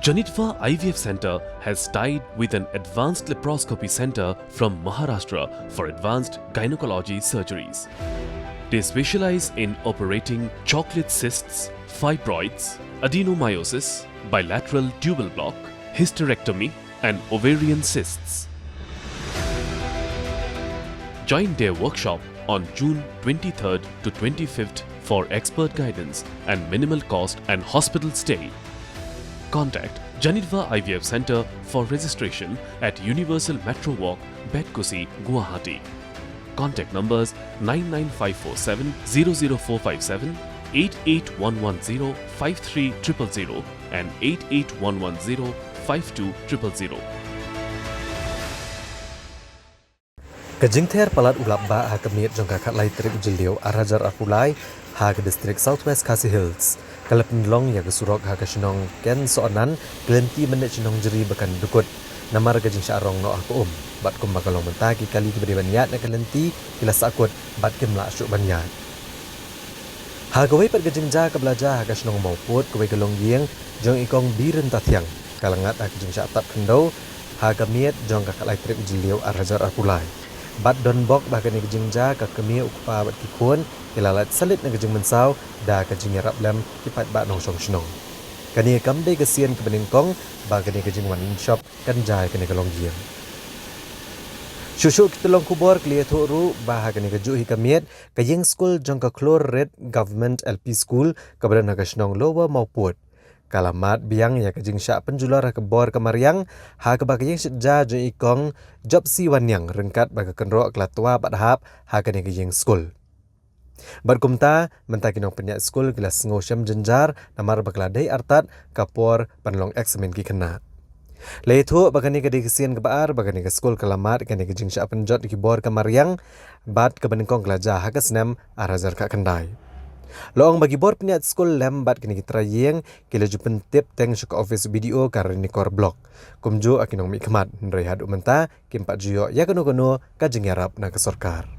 Twa IVF Center has tied with an advanced laparoscopy center from Maharashtra for advanced gynecology surgeries. They specialize in operating chocolate cysts, fibroids, adenomyosis, bilateral tubal block, hysterectomy and ovarian cysts. Join their workshop on June 23rd to 25th for expert guidance and minimal cost and hospital stay. Contact Twa IVF Center for registration at Universal Metro Walk, Bedkusi, Guwahati. Contact numbers 99547 00457, 88110 53000 and 88110 52000. Kajing Ther palat ulapba ha kemit jongka kat lai trip jeliau arajar apulai ha ke distrik SWKH Hills. Kalap nilong ya ke Surok ha ke Shinong ken soanan kelenti menek Shinong jeri bekan dukut. Namar kajing syarong no aku bat kum bakalong mentagi kali ke beri banyat na kelenti kila sakut bat kem la syuk banyat. Ha ke wei pat kajing ja ke belajar ha ke Shinong mau put ke wei kelong gieng jong ikong biren tatiang kalangat ha kajing syak tap kendau ha ke miet jongka kat lai trip jeliau arajar apulai. Bat don bok bahkan ni kejing ja ka kemi ukpa bat kikun ilalat salit na kejing mensau da kejing yarap lem kipat bat nong song shnong kani kambe kesian ke beningkong bahkan ni kejing wan shop kan jai kani kalong giang shushu kitolong kubor klia thoru bahkan ni keju hikamiet kajing school jong ka klor red government LP school kabadan na kashnong lower mauput kalamat biang ya kajing syak penjular ke bor kemariang ha ke bakajing sejja jo ikong job si wanyang rengkat baka kenro kelatwa badhap ha ke kajing school berkumta mentakinong penyak school kelas ngosyam jenjar namar bakladai artat kapor panlong eksamen ki kena leithu bakani ke dikesian ke baar bakani ke school kalamat kani kajing syak penjot ki bor kemariang bat ke beningkong kelaja ha ke senam arazar ka kendai Loong bagi bor peniat skol lembat kini kita yang kila jupen tip teng syuk office video karena ni kor blog. Kumju akinong mi kemat nrehad umenta kimpat juyo ya kono-kono kajeng yarap na kesorkar.